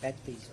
Bet these.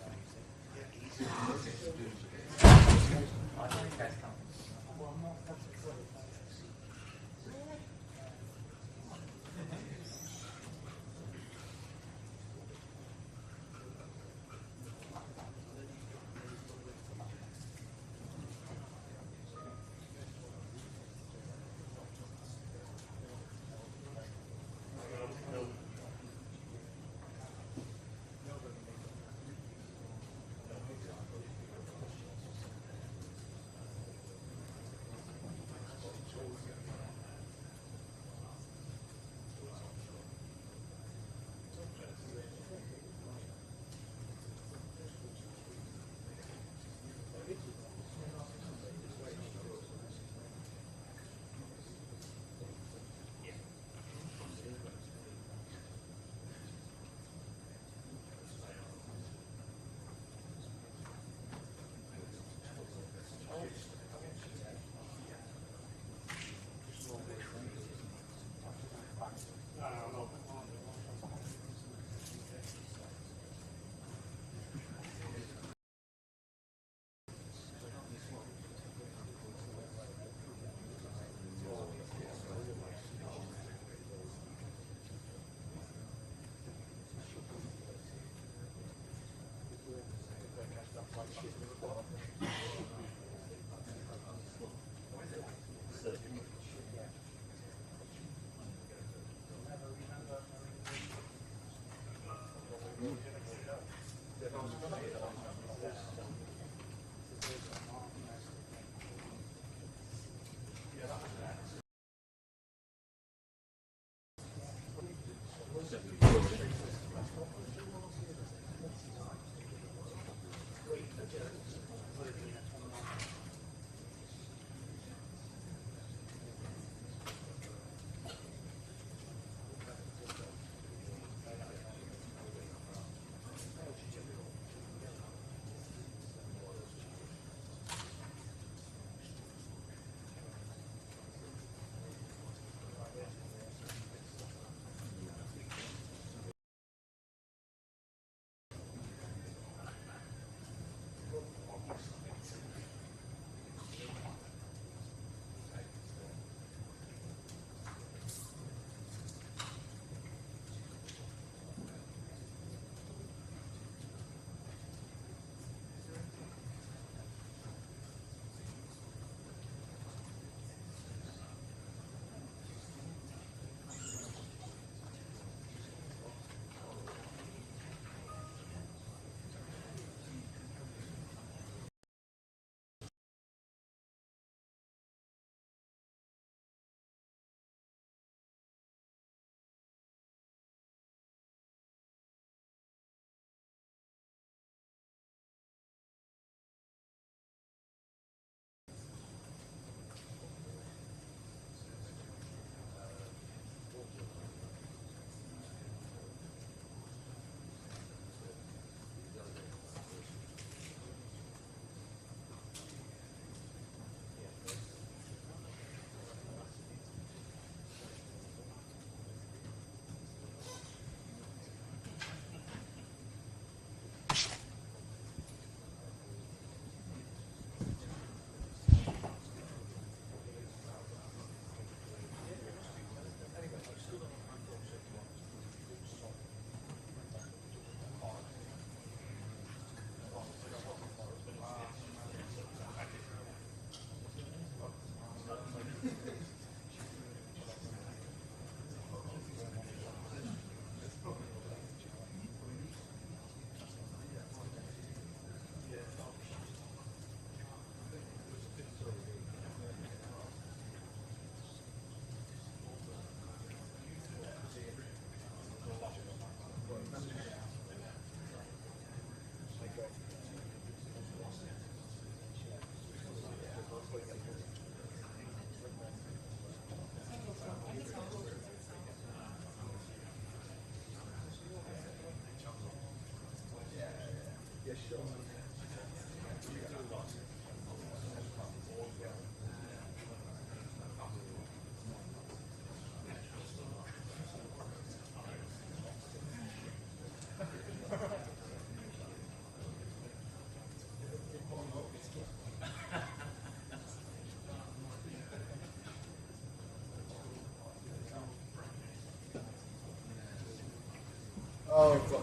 Horrible.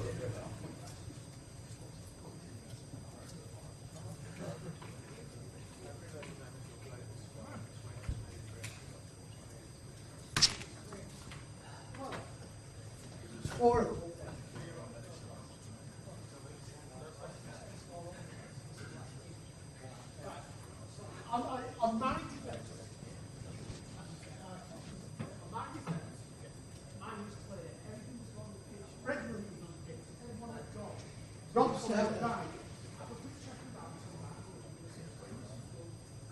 On my defense, mine was clear. Everything was on the pitch. Regularly was on the pitch. Everyone had gone. Robson had died. I was quick checking about it.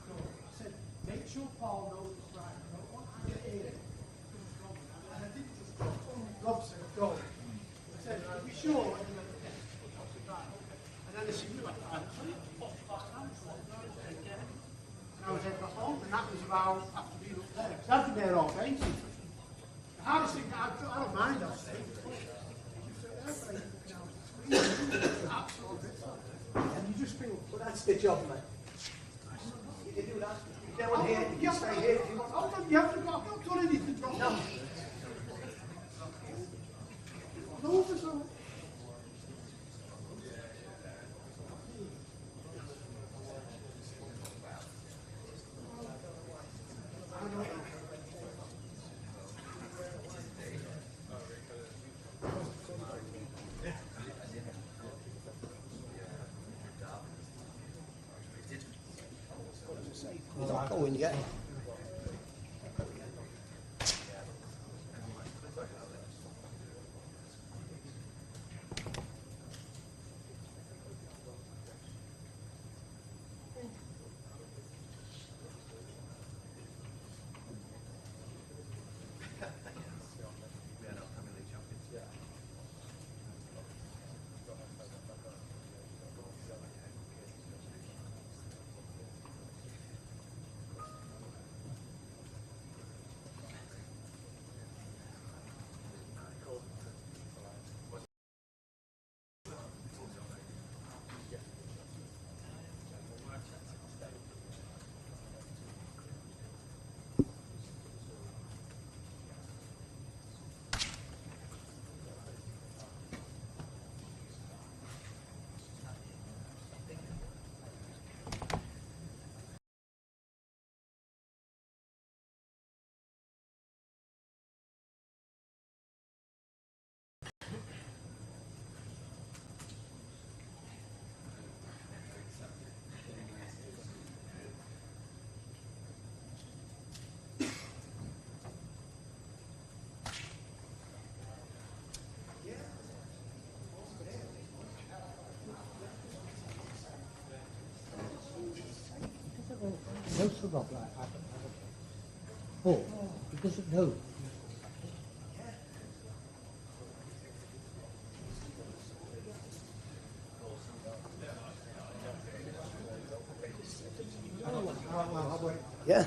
So I said, make sure Paul knows it's right. I don't want to get in. And I didn't just go. Only Robson had gone. I said, are we sure? And then I said, you like that. And I was heading back home, and that was about after being up there. Because I've been there all day. The hardest thing, I don't mind, I'll say. And you just feel, well, that's the job, mate. You do that. You don't here, you stay here. You haven't got, I've not done anything wrong. No. No, there's no. Go in, yeah. No trouble, oh, he doesn't know. Yeah.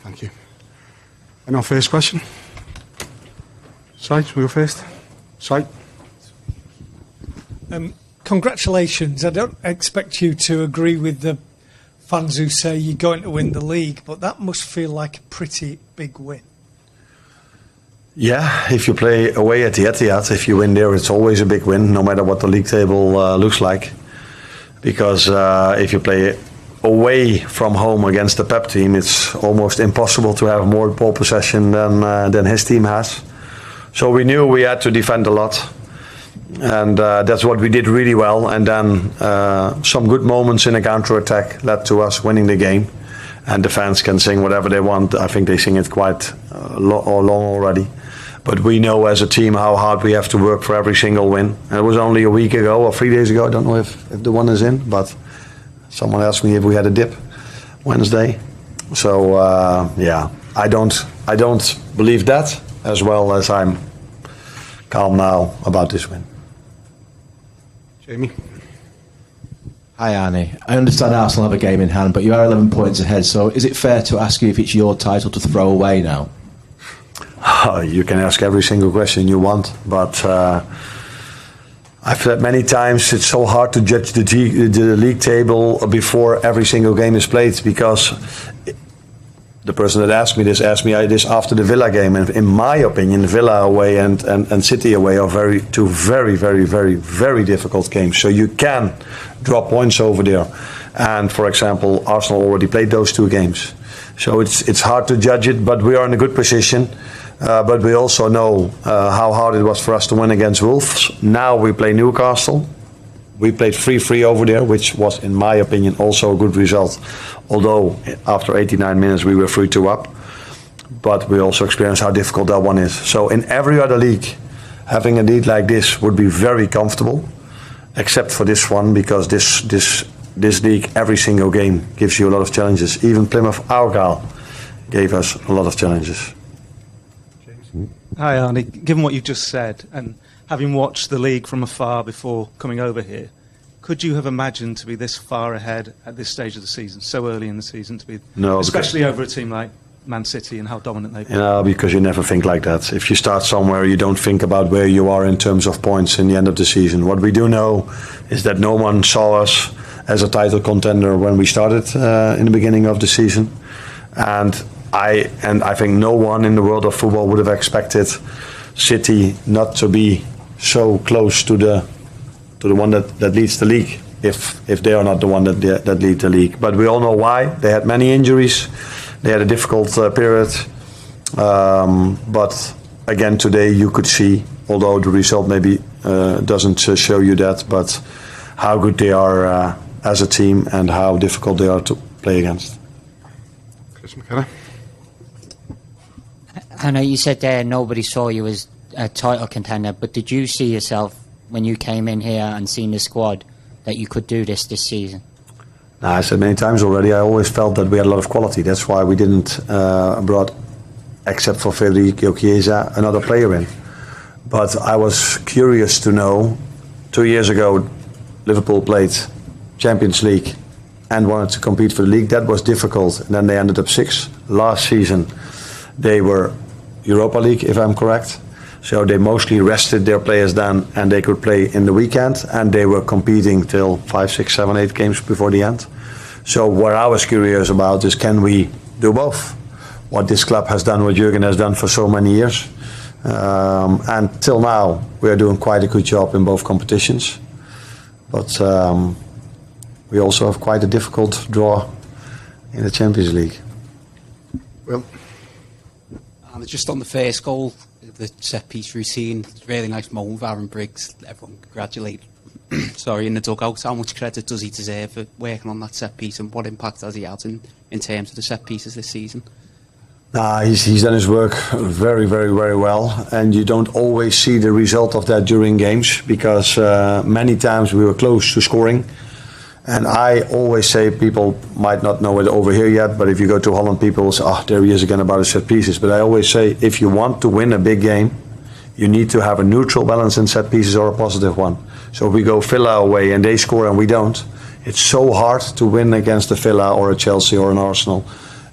Thank you. And our first question? Site, we'll go first. Site. Congratulations. I don't expect you to agree with the fans who say you're going to win the league, but that must feel like a pretty big win. Yeah, if you play away at the Etihad, if you win there, it's always a big win, no matter what the league table looks like. Because if you play away from home against the Pep team, it's almost impossible to have more ball possession than his team has. So we knew we had to defend a lot. And that's what we did really well. And then some good moments in a counter-attack led to us winning the game. And the fans can sing whatever they want. I think they sing it quite long already. But we know as a team how hard we have to work for every single win. And it was only a week ago or 3 days ago. I don't know if the one is in, but someone asked me if we had a dip Wednesday. So yeah, I don't believe that, as well as I'm calm now about this win. Jamie. Hi Arne, I understand Arsenal have a game in hand, but you are 11 points ahead, so is it fair to ask you if it's your title to throw away now? You can ask every single question you want, but I've said many times it's so hard to judge the league table before every single game is played, because the person that asked me this after the Villa game, and in my opinion, Villa away and City away are two very difficult games. So you can drop points over there. And for example, Arsenal already played those two games. So it's hard to judge it, but we are in a good position. But we also know how hard it was for us to win against Wolves. Now we play Newcastle. We played 3-3 over there, which was, in my opinion, also a good result. Although after 89 minutes we were 3-2 up. But we also experienced how difficult that one is. So in every other league, having a league like this would be very comfortable, except for this one, because this league, every single game gives you a lot of challenges. Even Plymouth Argyle gave us a lot of challenges. Hi Arne, given what you've just said and having watched the league from afar before coming over here, could you have imagined to be this far ahead at this stage of the season, so early in the season, to be, no, especially over a team like Man City and how dominant they've been? No, because you never think like that. If you start somewhere, you don't think about where you are in terms of points in the end of the season. What we do know is that no one saw us as a title contender when we started in the beginning of the season. And I think no one in the world of football would have expected City not to be so close to the one that leads the league, if they are not the one that lead the league. But we all know why. They had many injuries. They had a difficult period. But again, today you could see, although the result maybe doesn't show you that, but how good they are as a team and how difficult they are to play against. Chris McKenna. I know you said there nobody saw you as a title contender, but did you see yourself when you came in here and seen the squad that you could do this season? I said many times already, I always felt that we had a lot of quality. That's why we didn't brought, except for Federico Chiesa, another player in. But I was curious to know, 2 years ago, Liverpool played Champions League and wanted to compete for the league. That was difficult. And then they ended up 6th. Last season, they were Europa League, if I'm correct. So they mostly rested their players then, and they could play in the weekend, and they were competing till 5, 6, 7, 8 games before the end. So what I was curious about is, can we do both? What this club has done, what Jurgen has done for so many years. And till now, we are doing quite a good job in both competitions. But we also have quite a difficult draw in the Champions League. Well, And just on the first goal, the set piece routine, really nice moment with Aaron Briggs. Everyone congratulate. Sorry, in the dugout. How much credit does he deserve for working on that set piece, and what impact has he had in terms of the set pieces this season? He's done his work very, very, very well, and you don't always see the result of that during games, because many times we were close to scoring. And I always say, people might not know it over here yet, but if you go to Holland, people say, oh, there he is again about his set pieces. But I always say, if you want to win a big game, you need to have a neutral balance in set pieces or a positive one. So if we go Villa away and they score and we don't, it's so hard to win against a Villa or a Chelsea or an Arsenal.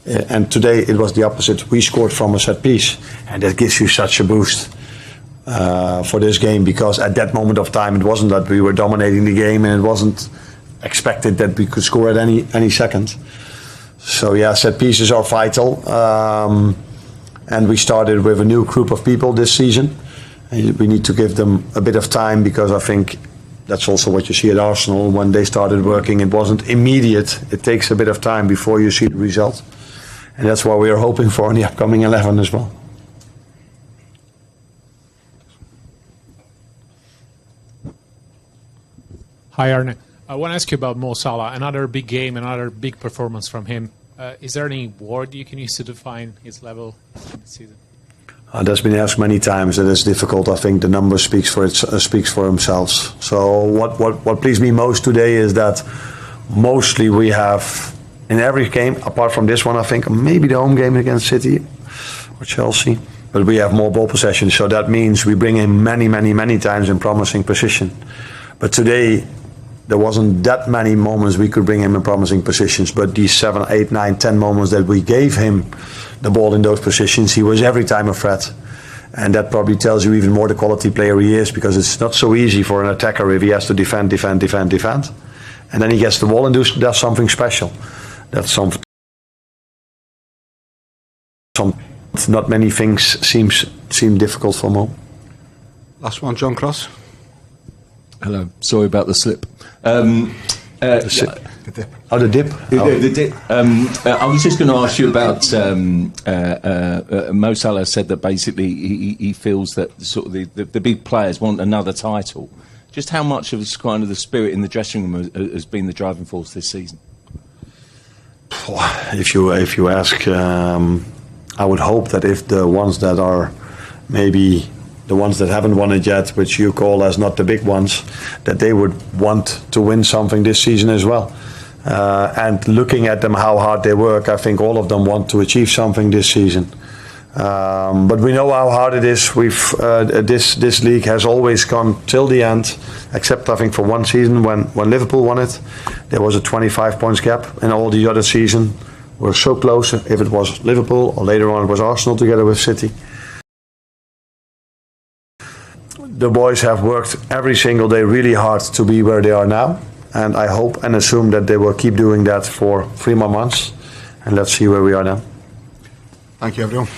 And today it was the opposite. We scored from a set piece, and that gives you such a boost for this game, because at that moment of time it wasn't that we were dominating the game, and it wasn't expected that we could score at any second. So yeah, set pieces are vital, and we started with a new group of people this season. And we need to give them a bit of time, because I think that's also what you see at Arsenal. When they started working, it wasn't immediate. It takes a bit of time before you see the result. And that's what we are hoping for in the upcoming 11 as well. Hi, Arne. I want to ask you about Mo Salah. Another big game, another big performance from him. Is there any word you can use to define his level this season? That's been asked many times. That is difficult. I think the number speaks for themselves. So what pleased me most today is that mostly we have, in every game, apart from this one, I think, maybe the home game against City or Chelsea, but we have more ball possession. So that means we bring him many times in promising position. But today, there wasn't that many moments we could bring him in promising positions, but these 7, 8, 9, 10 moments that we gave him the ball in those positions, he was every time a threat. And that probably tells you even more the quality player he is, because it's not so easy for an attacker if he has to defend. And then he gets the ball and does something special. That's something. Not many things seem difficult for Mo. last one, John Cross. Hello. Sorry about the slip. The dip. Oh, the dip. The dip. I was just going to ask you about Mo Salah said that basically he feels that sort of the big players want another title. Just how much of this kind of the spirit in the dressing room has been the driving force this season? If you ask, I would hope that if the ones that are maybe the ones that haven't won it yet, which you call as not the big ones, that they would want to win something this season as well. And looking at them, how hard they work, I think all of them want to achieve something this season. But we know how hard it is. This league has always gone till the end, except I think for one season when Liverpool won it. There was a 25 points gap, and all the other season were so close. If it was Liverpool or later on it was Arsenal together with City. The boys have worked every single day really hard to be where they are now, and I hope and assume that they will keep doing that for 3 more months, and let's see where we are now. Thank you, everyone.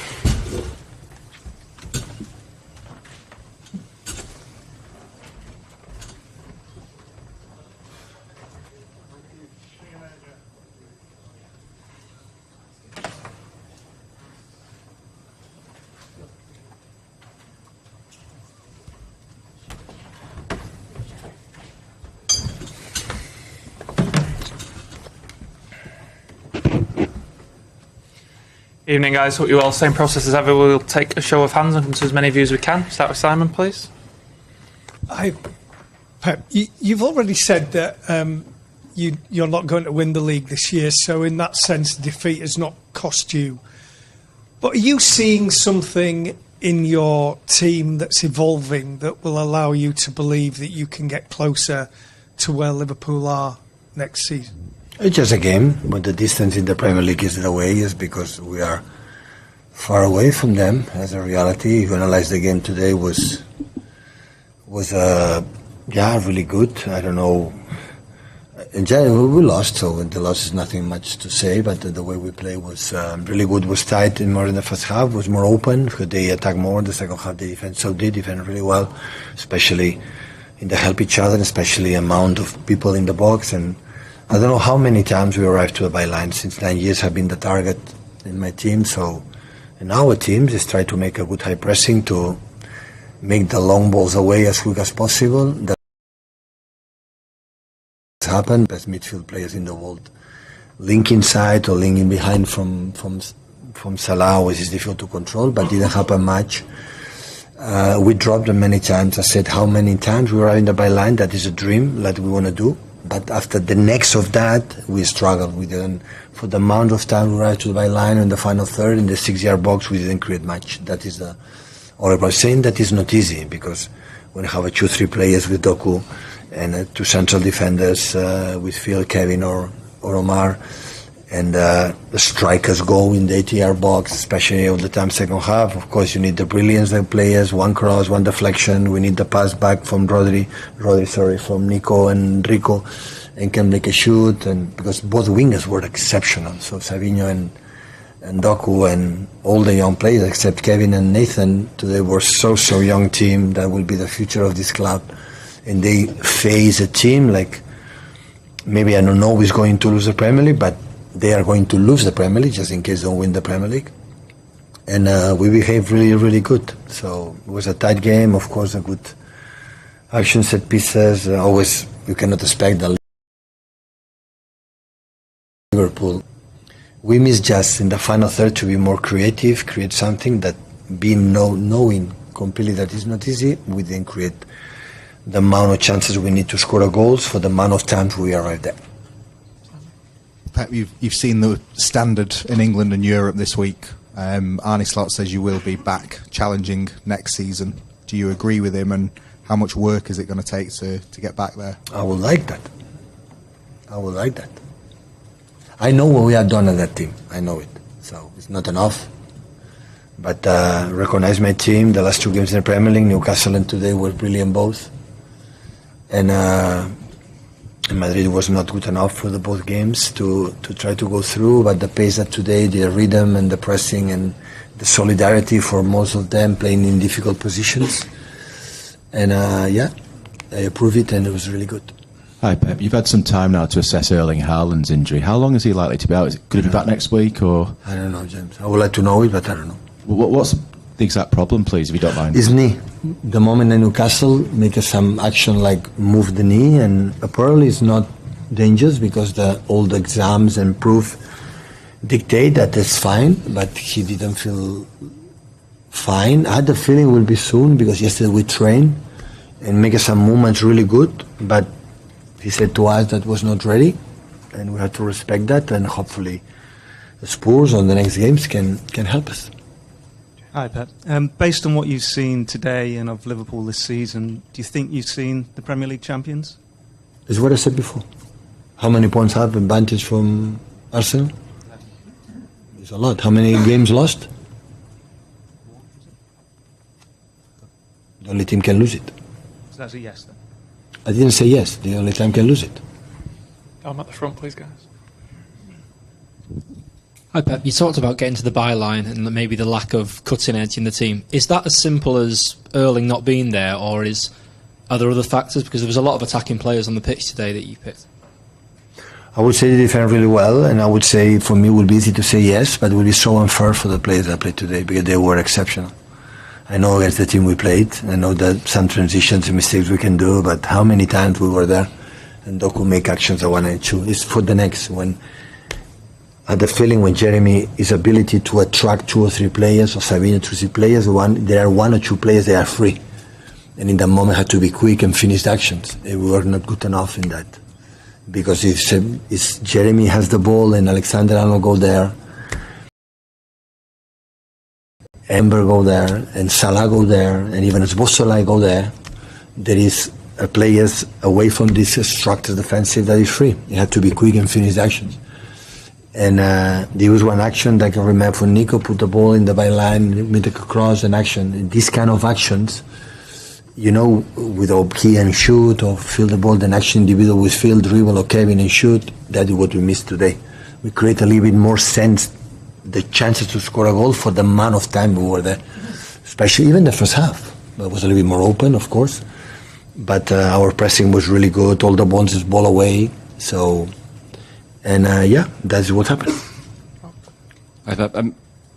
Evening, guys. Hope you're well. Same process as ever. We'll take a show of hands and come to as many of you as we can. Start with Simon, please. Hi, Pep. You've already said that you're not going to win the league this year, so in that sense, defeat has not cost you. But are you seeing something in your team that's evolving that will allow you to believe that you can get closer to where Liverpool are next season? It's just a game, but the distance in the Premier League is the way is because we are far away from them. As a reality, if you analyze the game today, was really good. I don't know. In general, we lost, so the loss is nothing much to say. But the way we play was really good. Was tight more in the first half. Was more open because they attack more. The second half, they defend really well, especially in the help each other, especially amount of people in the box. And I don't know how many times we arrived to the byline. Since 9 years, have been the target in my team. So, in our team, just try to make a good high pressing to make the long balls away as quick as possible. That's happened. Best midfield players in the world link inside or link in behind from Salah, which is difficult to control, but didn't happen much. We dropped them many times. I said how many times we were in the byline. That is a dream that we want to do. But after the next of that, we struggled. We didn't, for the amount of time we arrived to the byline in the final third, in the 6-yard box, we didn't create much. That is the horrible saying. That is not easy because when you have 2-3 players with Doku and 2 central defenders with Phil, Kevin or Omar, and the strikers go in the 80-yard box, especially all the time second half. Of course, you need the brilliance of the players, one cross, one deflection. We need the pass back from from Nico and Rico, and can make a shoot. And because both wingers were exceptional, so Savinho and Doku and all the young players except Kevin and Nathan today were so young team that will be the future of this club. And they face a team like maybe I don't know who's going to lose the Premier League, but they are going to lose the Premier League just in case they don't win the Premier League. And we behaved really, really good. So it was a tight game, of course, a good action set pieces. Always, you cannot expect the Liverpool. We misjudged in the final third to be more creative, create something that being knowing completely that is not easy, we didn't create the amount of chances we need to score a goals for the amount of times we arrived there. Pep, you've seen the standard in England and Europe this week. Arne Slot says you will be back challenging next season. Do you agree with him, and how much work is it going to take to get back there? I would like that. I know what we have done at that team. I know it. So it's not enough. But recognize my team. The last 2 games in the Premier League, Newcastle and today, were brilliant both. And Madrid was not good enough for the both games to try to go through, but the pace that today, the rhythm and the pressing and the solidarity for most of them playing in difficult positions. And I approve it, and it was really good. Hi Pep, you've had some time now to assess Erling Haaland's injury. How long is he likely to be out? Could he be back next week or? I don't know, James. I would like to know it, but I don't know. What's the exact problem, please, if you don't mind? His knee. The moment in Newcastle make some action like move the knee, and apparently it's not dangerous because all the exams and proof dictate that it's fine, but he didn't feel fine. I had the feeling it will be soon because yesterday we trained and make some movements really good, but he said to us that was not ready, and we have to respect that, and hopefully the Spurs on the next games can help us. Hi, Pep. Based on what you've seen today and of Liverpool this season, do you think you've seen the Premier League champions? It's what I said before. How many points have advantage from Arsenal? It's a lot. How many games lost? The only team can lose it. So that's a yes then? I didn't say yes. The only team can lose it. I'm at the front, please, guys. Hi Pep, you talked about getting to the byline and maybe the lack of cutting edge in the team. Is that as simple as Erling not being there, or are there other factors? Because there was a lot of attacking players on the pitch today that you picked. I would say they defend really well, and I would say for me it would be easy to say yes, but it would be so unfair for the players that played today because they were exceptional. I know against the team we played, I know that some transitions and mistakes we can do, but how many times we were there and Doku make actions at 1 and 2. It's for the next one. I had the feeling when Jeremy, his ability to attract 2 or 3 players, or Sabino 2 or 3 players, there are 1 or 2 players that are free. And in that moment had to be quick and finish the actions. We were not good enough in that. Because if Jeremy has the ball and Alexander Arnold go there, Ember go there, and Salah go there, and even Szoboszlai go there, there is players away from this structured defensive that is free. You have to be quick and finish the actions. And there was one action that I can remember when Nico put the ball in the byline, made a cross and action. These kind of actions, with a key and shoot or field the ball, then action individual with field, dribble or Kevin and shoot, that is what we missed today. We create a little bit more sense, the chances to score a goal for the amount of time we were there. Especially even the first half. It was a little bit more open, of course. But our pressing was really good, all the balls is ball away. So, that's what happened.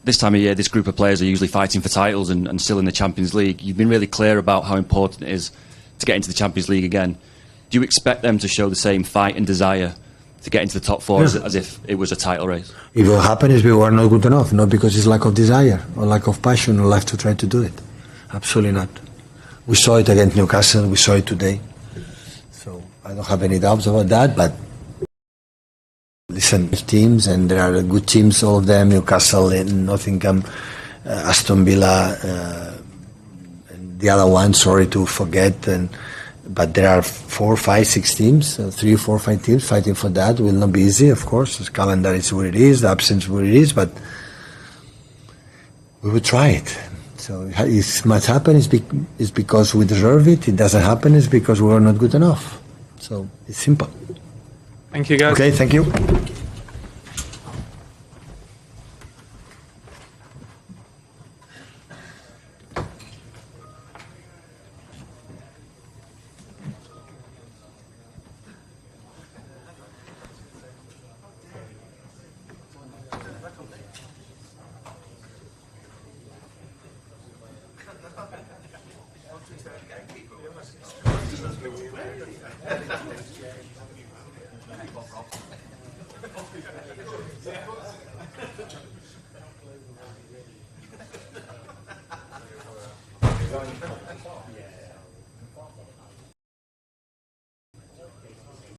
This time of year, this group of players are usually fighting for titles and still in the Champions League. You've been really clear about how important it is to get into the Champions League again. Do you expect them to show the same fight and desire to get into the top 4 as if it was a title race? If what happened is we were not good enough, not because it's lack of desire or lack of passion or life to try to do it. Absolutely not. We saw it against Newcastle, we saw it today. So I don't have any doubts about that, but listen, teams, and there are good teams, all of them, Newcastle, Nottingham, Aston Villa, and the other one, sorry to forget, but there are 4, 5, 6 teams, 3, 4, 5 teams fighting for that. It will not be easy, of course. The calendar is what it is, the absence is what it is, but we will try it. So it must happen is because we deserve it. It doesn't happen is because we are not good enough. So it's simple. Thank you, guys. Okay, thank you.